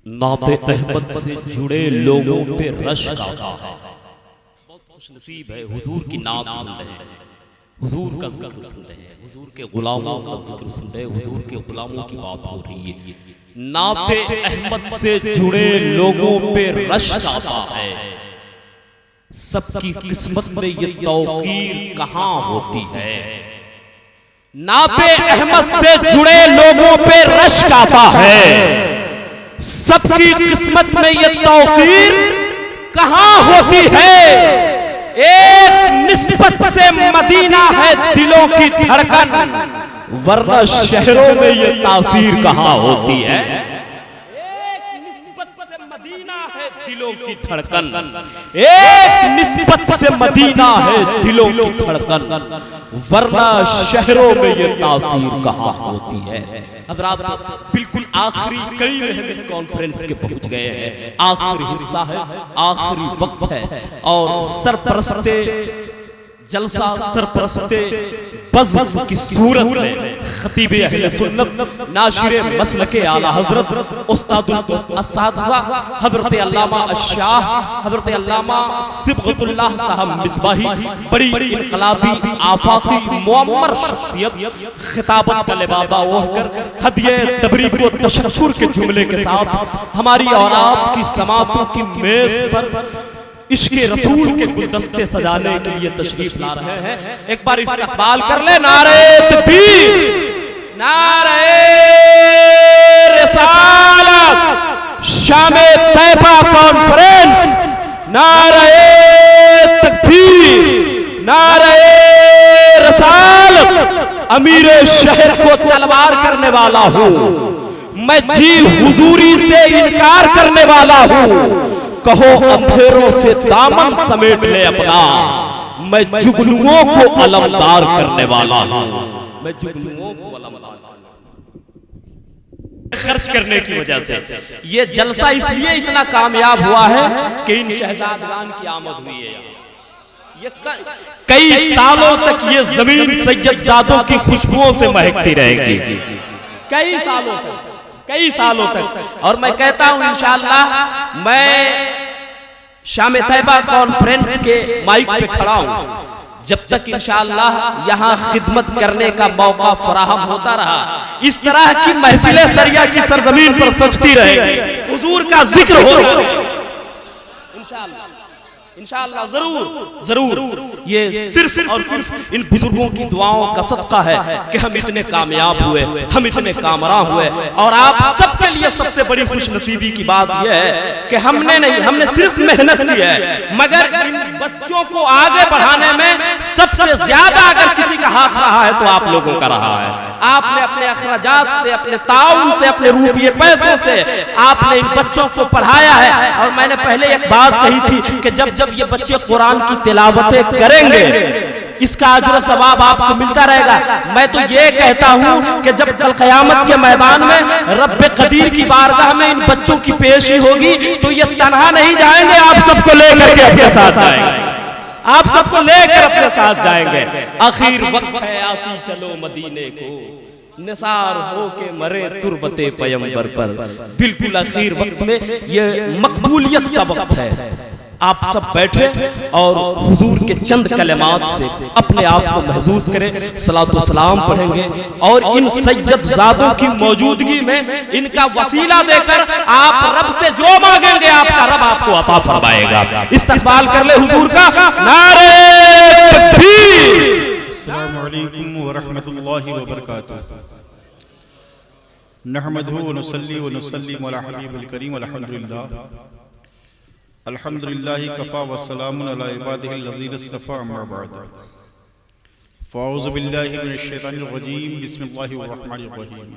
नाते अहमद से जुड़े लोगों पे रश गाता है। बहुत खुशनसीब है, हुजूर की नात सुन रहे हैं, हुजूर का जिक्र सुन रहे हैं, हुजूर के गुलामों का जिक्र सुन रहे हैं, हुजूर के गुलामों की बात हो रही है। नाते अहमद से जुड़े लोगों पे रश गाता है। सबकी किस्मत में ये तौकीर कहां होती है। नाते अहमद से जुड़े लोगों पे रश गाता है। सबकी किस्मत में ये तौकीर कहां होती है। एक निस्बत से मदीना है दिलों की धड़कन, वरना शहरों में ये तासीर कहां होती है। एक निस्बत से मदीना है दिलों की धड़कन, एक निस्बत से मदीना है दिलों की धड़कन, वरना शहरों में ये तासीर कहां होती है। हज़रात बिल्कुल आखिरी कड़ी में हम इस कॉन्फ्रेंस के पहुंच गए हैं। आखिरी हिस्सा है, आखिरी वक्त है और सरपरस्ते जलसा, सरपरस्ते बज़्म की सूरत में खतीब अहले सुन्नत नाशिर मसलके आला हजरत उस्तादुल असातिज़ा हजरत अल्लामा अश-शाह हजरत अल्लामा सिबगतुल्लाह साहब मिसबाही, बड़ी इनकलाबी आफाकी मुअम्मर शख्सियत, खिताबत का लिबादा ओढ़कर हदिये तबरीक व तशक्कुर के जुमले के साथ हमारी और आपकी समातों की मेज पर इश्क़े रसूल के गुलदस्ते सजाने के लिए तशरीफ ला रहे हैं। एक बार इस्तक़बाल कर ले। नारे तकबीर, नारे रिसालत, शामे तैबा कॉन्फ्रेंस, नारे तकबीर, नारे रिसालत। अमीर शहर को तलवार करने वाला हूँ मैं, जी हुजूरी से इनकार करने वाला हूँ। कहो अंधेरों से दामन समेट ले अपना, मैं जुगनुओं को अलमदार करने वाला हूं। मैं जुगनुओं को अलमदार खर्च करने की वजह से ये जलसा इसलिए इतना कामयाब हुआ है कि इन शहजादगान की आमद हुई है। ये कई सालों तक ये जमीन सैयदजादों की खुशबुओं से महकती रहेगी, कई सालों तक, कई सालों तक। और मैं कहता हूं इंशाअल्लाह मैं शामे तैबा कॉन्फ्रेंस के माइक पे खड़ा हूं, जब तक इंशाअल्लाह यहां खिदमत करने का मौका फराहम होता रहा, इस तरह की महफिलें सरिया की सरजमीन पर सजती रहेगी, हुजूर का जिक्र हो इंशाअल्लाह, इंशाअल्लाह जरूर जरूर। ये सिर्फ और सिर्फ इन बुजुर्गों की दुआओं का सदका है कि हम इतने कामयाब हुए, हम इतने कामरा हुए। और आप सबके लिए सबसे बड़ी खुशनसीबी की बात यह है कि हमने नहीं, हमने सिर्फ मेहनत की है, मगर इन बच्चों को आगे बढ़ाने में सबसे ज्यादा अगर किसी का हाथ रहा है तो आप लोगों का रहा है। आपने अपने अखराजात से, अपने ताउन से, अपने रुपये पैसों से आपने इन बच्चों को पढ़ाया है। और मैंने पहले एक बात कही थी कि जब जब ये बच्चे कुरान की तिलावतें करेंगे इसका अजर सवाब आपको मिलता रहेगा। मैं तो ये कहता हूं कि जब कल क़यामत के मैदान में रब्बे कदीर की बारगाह में इन बच्चों की पेशी होगी तो ये तन्हा नहीं जाएंगे, आप सबको लेकर के अपने साथ जाएंगे, आप सबको लेकर अपने साथ जाएंगे। आखिर वक्त है आसी चलो मदीने को, निसार हो के मरे तुरबते पैगंबर पर। बिल्कुल आखिर वक्त में ये मकबूलियत का वक्त है। आप सब बैठे और हुजूर के चंद कलमात से अपने आप को महसूस करें, सलातो सलाम पढ़ेंगे और इन सैयदजादों की मौजूदगी में इनका वसीला देकर आप रब से जो मांगेंगे आपका रब आपको अता फरमाएगा। इस्तक़बाल कर ले हुजूर का। नारे तकबीर। अस्सलामु अलैकुम व रहमतुल्लाहि व बरकातुहू। नहमदुहु व नुसल्ली व नुसल्लिमु अला हबीबिल करीम अल्हम्दुलिल्लाह अल्हम्दुलिल्लाहि कफ़ा व सलामुन अला इबादिहिल लज़ीना इस्तफ़ा अम्मा बाद। फ़अऊज़ु बिल्लाहि मिनश शैतानिर रजीम, बिस्मिल्लाहिर रहमानिर रहीम।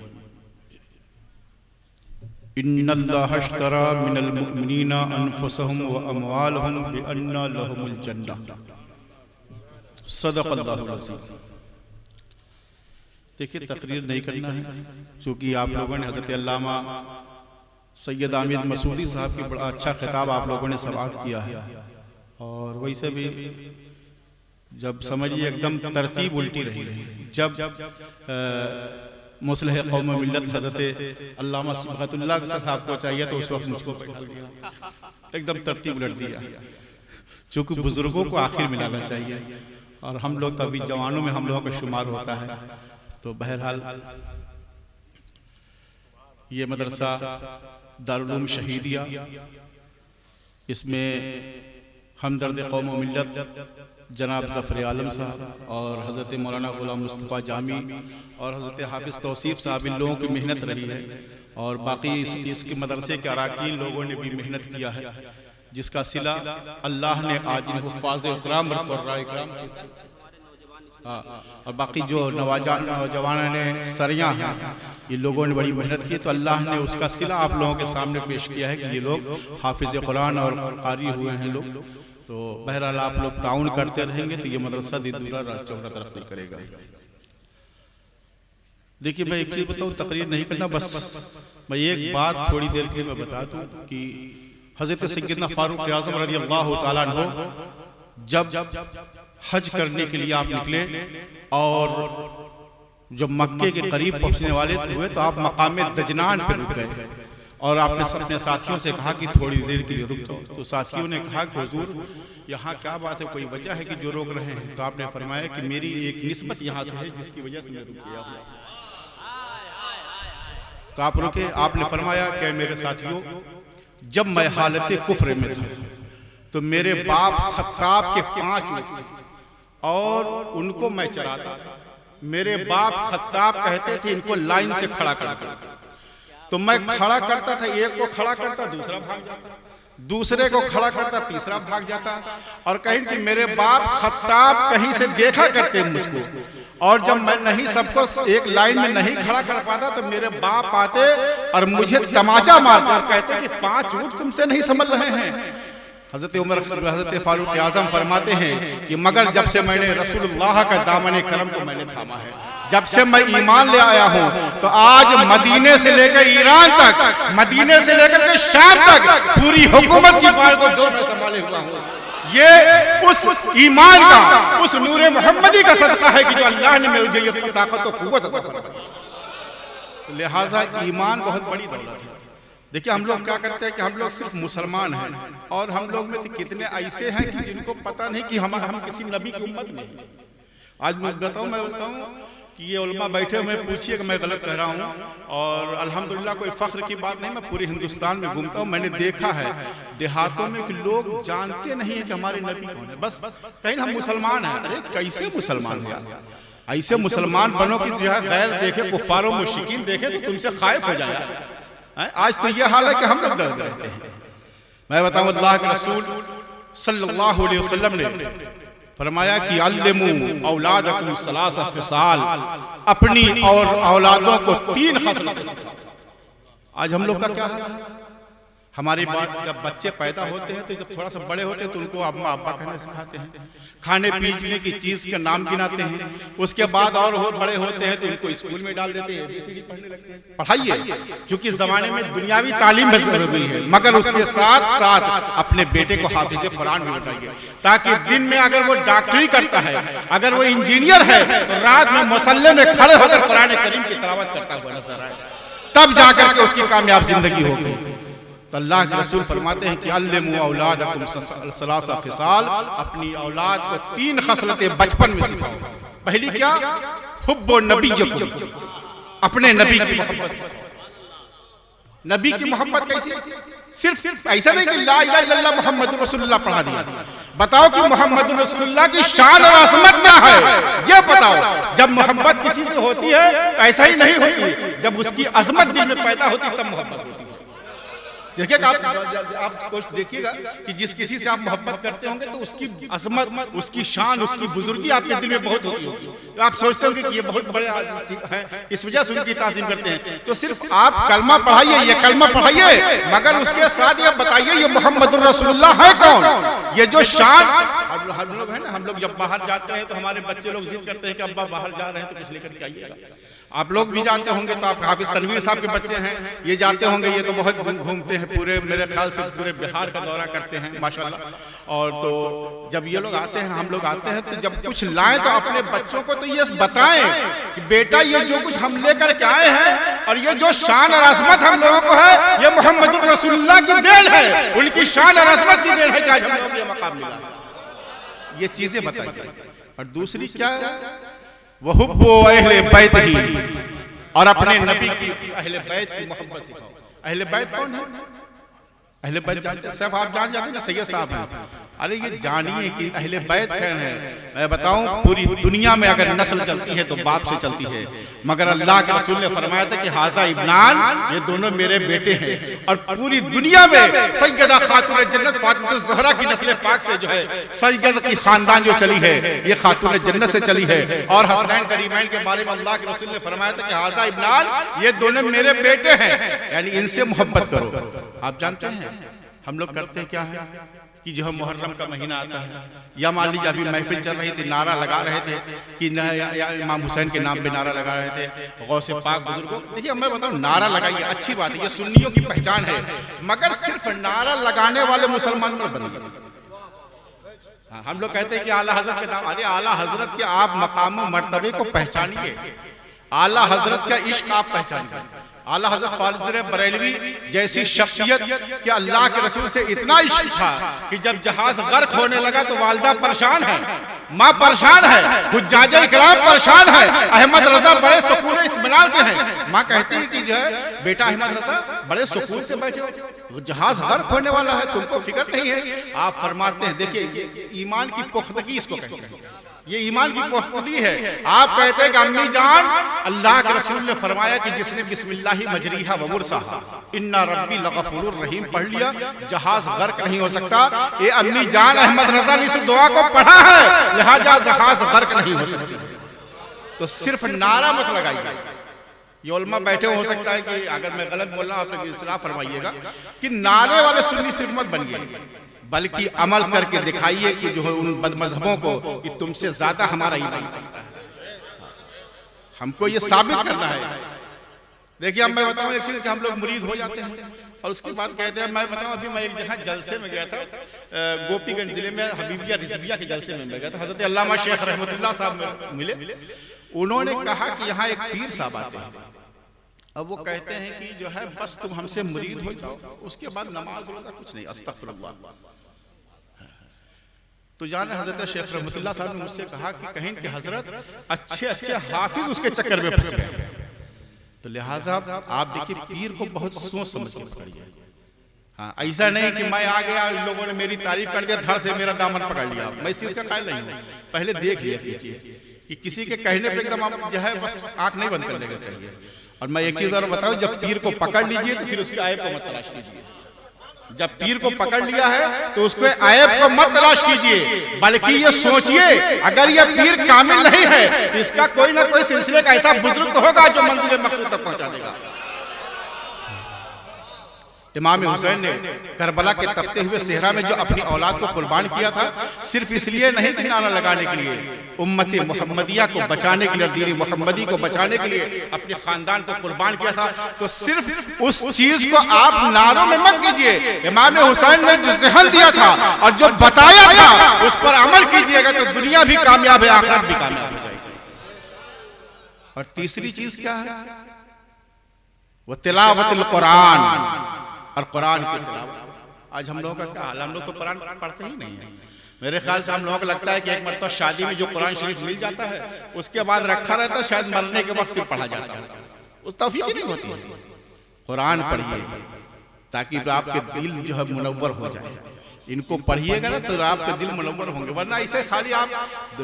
इन्नल्लाहा अश्तरा मिनल मुअ्मिनीना अनफुसहुम व अमवालहुम बिअन्ना लहुमुल जन्नह। सदक़ल्लाहुल अज़ीज़। देखिए तकरीर नहीं करना है क्योंकि आप लोगों ने हज़रत अल्लामा सैयद आमिर मसूदी साहब की बड़ा अच्छा खिताब आप लोगों ने समाअत किया है। और वैसे भी जब समझिए एकदम तरतीब उल्टी रही है, जब मुस्लिह कौम मिल्लत हज़रत अल्लामा सिबगतुल्लाह साहब को चाहिए तो उस वक्त मुझको बैठा दिया, एकदम तरतीब उलट दिया, चूँकि बुज़ुर्गों को आखिर में लाना चाहिए और हम लोग तो अभी जवानों में हम लोगों का शुमार होता है। तो बहरहाल ये मदरसा दारुल उलूम शहीदिया, इसमें हमदर्द कौम व मिल्लत जनाब ज़फ़र आलम साहब और हज़रत मौलाना ग़ुलाम मुस्तफ़ा जामी और हज़रत हाफ़िज़ तौसीफ़ साहब इन लोगों की मेहनत रही है और बाकी इसके मदरसे के अराकीन लोगों ने भी मेहनत किया है, जिसका सिला अल्लाह ने आज इनको फ़ाज़ इकराम हाँ, और बाकी जो नौजवान ने सरियाँ हैं ये लोगों ने बड़ी मेहनत की, तो अल्लाह ने उसका सिला आप लोगों के सामने पेश किया है कि ये लोग हाफिज़ कुरान और कारी हुए हैं लोग। तो बहरहाल आप लोग ताउन करते रहेंगे तो ये मदरसा दूरा चौड़ा तरक्की करेगा। देखिए मैं एक चीज़ बताऊँ, तकरीर नहीं करना, बस मैं एक बात थोड़ी देर के लिए मैं बता दूँ कि हज़रत सैयदना फारूक आज़म रज़ियल्लाहु ताला अन्हु जब हज करने के लिए आप निकले और जब मक्के के करीब पहुंचने वाले हुए तो आप मकाम दजनान पर रुक गए और आपने अपने साथियों से कहा कि थोड़ी देर के लिए रुक जाओ। तो साथियों ने कहा कि हुजूर यहाँ क्या बात है, कोई वजह है कि जो रोक रहे हैं? तो आपने फरमाया कि मेरी एक निस्बत यहाँ से है जिसकी वजह से मैं रुक गया हूँ। तो आप रुके, आपने फरमाया कि मेरे साथियों, जब मैं हालत कुफ्र में था तो मेरे बाप खत्ताब के 5 ऊँट थे और उनको मैं चराता था। मेरे बाप खत्ताब कहते थे इनको लाइन से खड़ा करता, तो मैं खड़ा करता था, एक को खड़ा करता दूसरा भाग जाता, दूसरे को खड़ा करता तीसरा भाग जाता, और कहीं कि मेरे बाप खत्ताब कहीं से देखा करते मुझको, और जब मैं नहीं सबको एक लाइन में नहीं खड़ा कर पाता तो मेरे बाप आते और मुझे तमाचा मारकर कहते कि 5 ऊँट तुमसे नहीं संभल रहे हैं। हज़रत फारूक आज़म फरमाते हैं कि मगर जब से मैंने रसूलुल्लाह का दामन करम को मैंने थामा है, जब से मैं ईमान ले आया हूँ, तो आज मदीने से लेकर ईरान तक, मदीने से लेकर के शाम तक पूरी हुकूमत की बात को जो मैं संभाले हुआ हूँ, ये उस ईमान का, उस नूरे मोहम्मदी का सदका है कि जो अल्लाह ने मुझे ये ताकत और कुव्वत अता फरमाई। लिहाजा ईमान बहुत बड़ी दौलत है। देखिए हम लोग क्या करते हैं कि हम लोग सिर्फ मुसलमान हैं और हम लोग में तो कितने ऐसे हैं कि जिनको पता नहीं कि हम किसी नबी की उम्मत में हैं। आज मैं बताऊं कि ये उलमा बैठे हुए पूछिए कि मैं गलत कह रहा हूँ, और अल्हम्दुलिल्लाह कोई फख्र की बात नहीं, मैं पूरे हिंदुस्तान में घूमता हूँ, मैंने देखा है देहातों में कि लोग जानते नहीं है कि हमारे नबी कौन है, बस कहीं हम मुसलमान हैं। अरे कैसे मुसलमान है यार, ऐसे मुसलमान बनो कि जो है गैर देखे, कुफ्फार व मुश्रिकीन देखे तो तुमसे खाइफ हो जाए। आज तो ये हाल है कि हम लोग डरते रहते हैं। मैं बताऊं, अल्लाह के रसूल सल्लल्लाहु अलैहि वसल्लम ने फरमाया कि अल्लिमू औलादकुम सलासा खिसाल, अपनी और औलादों को 3 खसलतें सिखाओ। आज हम लोग का क्या हाल है? हमारे जब बच्चे पैदा होते हैं तो जब थोड़ा सा बड़े होते हैं तो उनको अम्मा अब्बा कहना सिखाते हैं, खाने पीने की चीज के नाम गिनाते हैं, उसके बाद और बड़े होते हैं तो उनको स्कूल में डाल देते हैं, ABCD पढ़ने लगते हैं। पढ़ाइए, क्योंकि जमाने में दुनियावी तालीम जरूरी है, मगर उसके साथ साथ अपने बेटे को हाफिज़ कुरान भी बनाइए, ताकि दिन में अगर वो डॉक्टरी करता है, अगर वो इंजीनियर है, तो रात में मुसल्ले में खड़े होकर कुरान करीम की तिलावत करता हुआ नजर आए, तब जाकर के उसकी कामयाब जिंदगी होगी। तो अल्लाह के रसूल फरमाते हैं कि अल्लिमू औलादकुम सलासा खिसाल, अपनी औलाद को 3 खसलतें बचपन में सिखाओ। पहली क्या? हुब्बु नबीय्यकुम, अपने नबी की मोहब्बत। नबी की मोहब्बत कैसी? सिर्फ ऐसा नहीं कि ला इलाहा इल्लल्लाह मुहम्मदुर रसूलुल्लाह पढ़ा दिया, बताओ कि मोहम्मदुर रसूलुल्लाह की शान और अज़मत क्या है, ये बताओ। जब मोहब्बत किसी से होती है तो ऐसा ही नहीं होती, जब उसकी अज़मत दिल में पैदा होती तब मोहब्बत होती है। देखिए आप कुछ देखिएगा कि जिस किसी से आप मोहब्बत करते होंगे तो उसकी अज़मत, उसकी शान, उसकी बुजुर्गी आपके दिल में बहुत होती होगी, तो आप सोचते होंगे कि ये बहुत बड़े हैं, इस वजह से उनकी ताज़ीम करते हैं। तो सिर्फ आप कलमा पढ़ाइए, ये कलमा पढ़ाइए, मगर उसके साथ ये बताइए ये मोहम्मदुर रसूलुल्लाह है कौन। ये जो शान हम लोग है ना, हम लोग जब बाहर जाते हैं तो हमारे बच्चे लोग जिद करते हैं कि अब्बा बाहर जा रहे हैं तो कुछ लेकर के आइएगा। आप लोग भी जानते होंगे, तो आप हाफिज तनवीर साहब के बच्चे हैं, ये जाते होंगे, ये तो बहुत घूमते हैं पूरे, मेरे ख्याल से पूरे बिहार का दौरा करते हैं माशाल्लाह। और तो जब ये लोग आते हैं, हम लोग आते हैं, तो जब कुछ लाएं तो अपने बच्चों को तो ये बताएं कि बेटा ये जो कुछ हम लेकर के आए हैं और ये जो शान और अजमत हम लोगों को है, ये मोहम्मद रसूलुल्लाह की देन है, उनकी शान और अजमत की देन है कि आज हम लोगों को ये मकाम मिला है। ये चीजें बताइए। और दूसरी क्या है, वो हुब्बो अहले बैत ही, और अपने नबी की अहले बैत की मोहब्बत सिखाओ। अहले बैत कौन है? अहले बैत जानते हैं? सब आप जान जाते हैं ना, सैयद साहब हैं। अरे ये जानिए कि अहले बैत कौन है। मैं बताऊं, पूरी दुनिया में अगर नस्ल चलती है तो बाप से चलती है, मगर अल्लाह के रसूल ने फरमाया था कि हाजा इब्नान, ये दोनों मेरे बेटे हैं। और पूरी दुनिया में सैयदा खातून जन्नत फातिमा ज़हरा की नस्ल पाक से जो है सैयद की खानदान जो चली है, ये खातून जन्नत से चली है। और हसनैन करीमैन के बारे में अल्लाह के रसूल ने फरमाया था कि हाजा इब्नान, ये दोनों मेरे बेटे हैं, यानी इनसे मोहब्बत करो। आप जानते हैं हम लोग करते हैं क्या है कि जो मुहर्रम का महीना आता है, या मान लीजिए अभी महफिल चल रही थी, नारा लगा रहे थे कि इमाम हुसैन के नाम पे नारा लगा रहे थे, गौसे पाक बुजुर्गों। देखिए मैं बताऊं, नारा लगाइए अच्छी बात है, ये सुन्नियों की पहचान है, मगर सिर्फ नारा लगाने वाले मुसलमान में बन गए। हम लोग कहते हैं कि आला हजरत के नाम, अरे आला हजरत के आप मकाम मर्तबे को पहचानिए, आला हजरत का इश्क आप पहचानिए। आला हज़रत फ़ाज़िल बरेलवी जैसी शख्सियत कि अल्लाह के रसूल से इतना इश्क था कि जब जहाज गर्क होने लगा तो वालिदा परेशान है, माँ परेशान है, हुज्जाजे इकराम परेशान है, अहमद रजा बड़े सुकून इत्मीनान से हैं। माँ कहती है कि जो है बेटा अहमद रजा बड़े सुकून से बैठे हो, जहाज गर्क होने वाला है, तुमको फिक्र नहीं है। आप फरमाते हैं, देखिए ईमान की पुख्तगी इसको कहते हैं, ये ईमान की पुख्तगी है। आप कहते हैं कि अम्मी जान, अल्लाह के रसूल ने फरमाया कि जिसने बिस्मिल्लाहि मजरीहा व मुरसाहा इन्ना रब्बी लगफूरुर रहीम पढ़ लिया, जहाज गर्क नहीं हो सकता। ये अम्मी जान अहमद रजा ने इस दुआ को पढ़ा है, लिहाजा जहाज गर्क नहीं हो सकती। तो सिर्फ नारा मत लगाइए। ये उलमा बैठे हो सकता है कि अगर मैं गलत बोल रहा हूं, आप लोग इस्लाह फरमाइएगा कि नारे वाले सुन्नी सिर्फ मत बनिए, बल्कि अमल करके दिखाइए कि जो है उन बदमजहबों को कि तुमसे ज्यादा हमारा ईमान है, हमको ये साबित करना है। देखिए अब मैं बताऊं एक चीज कि हम लोग मुरीद हो जाते हैं और उसके बाद कहते हैं, मैं बताऊं अभी मैं एक जगह जलसे में गया था, गोपीगंज जिले में हबीबिया रिजविया के जलसे में गया था। हजरत अल्लामा शेख रहमतुल्लाह साहब मिले, उन्होंने कहा कि यहाँ एक पीर साहब आते हैं, अब वो कहते हैं कि जो है बस तुम हमसे मुरीद हो जाओ, उसके बाद नमाज रोजा कुछ नहीं, अस्तगफिरुल्लाह। तो जान हजरत शेख रहमतुल्लाह साहब ने मुझसे कहा कि कहीं कि हजरत अच्छे अच्छे हाफिज उसके चक्कर में फंस गए, तो लिहाजा आप देखिए पीर को बहुत सोच समझ के पकड़िए। हाँ, ऐसा नहीं कि मैं आ गया, लोगों ने मेरी तारीफ कर दिया, धड़ से मेरा दामन पकड़ लिया। मैं इस चीज का कायल नहीं हूँ, पहले देख लिया कीजिए कि किसी के कहने पे एकदम आप जो है बस आंख नहीं बंद कर लेना चाहिए। और मैं एक चीज और बताऊं, जब पीर को पकड़ लीजिए तो फिर उसके आयब को मत तलाश कीजिए। जब पीर को पकड़ लिया है तो उसके आयब को मत तलाश कीजिए, बल्कि ये सोचिए अगर ये पीर कामिल नहीं है तो इसका कोई ना कोई सिलसिले का ऐसा बुजुर्ग तो होगा जो मंजिल मकसूद तक पहुंचा देगा। इमाम हुसैन ने करबला के तपते हुए सेहरा में जो अपनी औलाद को कुर्बान किया था, सिर्फ इसलिए नहीं कि नारा लगाने के लिए, उम्मत मुहम्मदिया को बचाने के लिए, दीन मुहम्मदी को बचाने के लिए अपने खानदान को कुर्बान किया था। तो सिर्फ उस चीज को आप नारों में मत कीजिए, इमाम हुसैन ने जो ज़हन दिया था और जो बताया था उस पर अमल कीजिएगा तो दुनिया भी कामयाब है, आखिरत भी कामयाब हो जाएगी। और तीसरी चीज क्या है, वो तिलावतुल कुरान और कुरान की तिलावत। आज हम लोगों का क्या हाल, हम लोग तो कुरान पढ़ते ही नहीं है। मेरे ख्याल से हम लोगों को लगता है कि एक मरतबा शादी में जो कुरान शरीफ मिल जाता है उसके बाद रखा रहता है, शायद मरने के वक्त फिर पढ़ा जाता है, उस तौफीक नहीं होती है। कुरान पढ़िए ताकि आपके दिल जो है मुनव्वर हो जाए। इनको पढ़िएगा ना तो आपके दिल मुनव्वर होंगे, वरना इसे खाली आप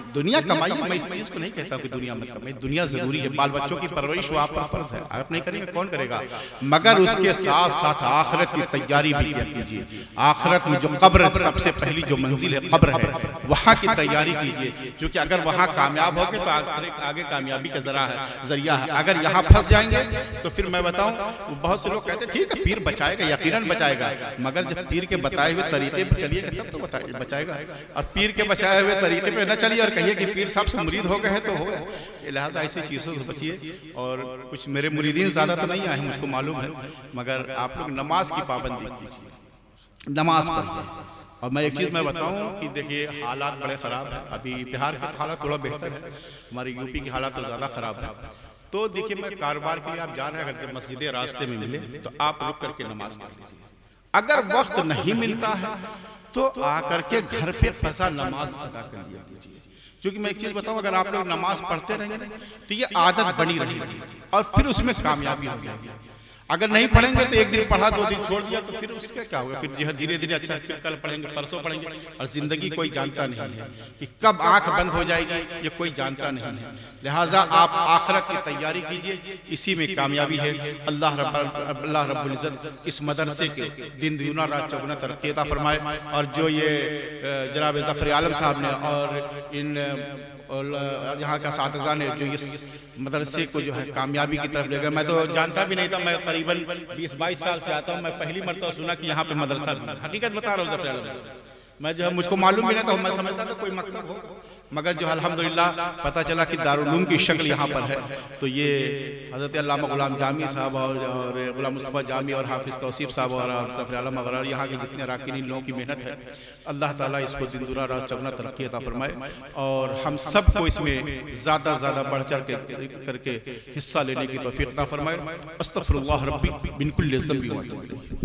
दुनिया कमाइए। मैं इस चीज को नहीं कहता कि दुनिया मत कमाइए, दुनिया जरूरी है, बाल बच्चों की परवरिश वो आप पर फर्ज है, आप नहीं करेंगे कौन करेगा, मगर उसके साथ साथ आखिरत की तैयारी भी किया कीजिए। आखिरत में जो कब्र, सबसे पहली जो मंजिल है कब्र है, वहाँ की तैयारी कीजिए, क्योंकि अगर वहाँ कामयाब हो गए तो आगे कामयाबी का जरिया है। अगर यहाँ फंस जाएंगे तो फिर मैं बताऊँ, बहुत से लोग कहते हैं ठीक है पीर बचाएगा, यकीनन बचाएगा, मगर जब पीर के बताए हुए तरीके पे चलिएगा तब तो बचाएगा, और पीर के बचाए हुए तरीके पे न चलिए और कहिए कि पीर साहब से मुरीद हो गए हैं तो हो गए। लिहाजा ऐसी चीज़ों से बचिए। और कुछ मेरे मुरीदीन ज़्यादा तो नहीं आए मुझको मालूम है, मगर आप लोग नमाज की पाबंदी कीजिए, नमाज पढ़िए। और मैं एक चीज़ मैं बताऊं कि देखिए हालात बड़े ख़राब हैं, अभी बिहार की हालत थोड़ा बेहतर है, हमारी यूपी की हालत तो ज़्यादा ख़राब है। तो देखिए मैं कारोबार के लिए आप जा रहे हैं, अगर जब मस्जिद रास्ते में मिले तो आप रुक करके नमाज पढ़ लीजिए। अगर वक्त नहीं मिलता है तो आकर के घर पे फंसा नमाज अदा कर लिया कीजिए। क्योंकि मैं एक चीज़ बताऊं, अगर आप लोग नमाज पढ़ते रहेंगे तो ये आदत बनी रहेगी और फिर उसमें कामयाबी हो जाएगी। अगर नहीं पढ़ेंगे तो एक दिन पढ़ा, 2 दिन छोड़ दिया तो फिर उसका क्या होगा, फिर जो है धीरे धीरे अच्छा कल पढ़ेंगे, परसों पढ़ेंगे, और ज़िंदगी कोई जानता नहीं है कि कब आंख बंद हो जाएगी, ये कोई जानता नहीं है। लिहाजा आप आखिरत की तैयारी कीजिए, इसी में कामयाबी है। अल्लाह रब्बुल इज़्ज़त इस मदरसे के दिन दुगना रात चौगुना तरक्की अता फरमाए। और जो ये जनाब ज़फ़र आलम साहब ने और इन यहाँ का साथीज़ा ने जो इस मदरसे को जो है कामयाबी की तरफ ले गया, मैं तो जानता भी नहीं था। मैं करीबन 20-22 साल से आता हूँ, मैं पहली मरतबा सुना कि यहाँ पे मदरसा भी है। हकीकत बता रहा हूँ ज़फ़र आलम, मैं जो है मुझको मालूम भी नहीं था, मैं समझता था कोई मकतब हो, मगर जो अल्हम्दुलिल्लाह पता चला कि दारुल उलूम की शक्ल यहाँ पर है। तो ये हज़रत अल्लामा ग़ुलाम जामी साहब और ग़ुलाम मुस्तफ़ा जामी और हाफिज़ तौसीफ़ साहब और ज़फ़र आलम वगैरह यहाँ के जितने अरकान इन लोगों की मेहनत है, अल्लाह ताला इसको दिन दुना रात चौगुना तरक्की अता फरमाए और हम सबको इसमें ज़्यादा ज़्यादा बढ़ चढ़ करके हिस्सा लेने की तौफ़ीक़ अता फरमाए। अस्तग़फ़िरुल्लाह रब्बी मिन कुल्लि ज़ंबि व अतूबु इलैह।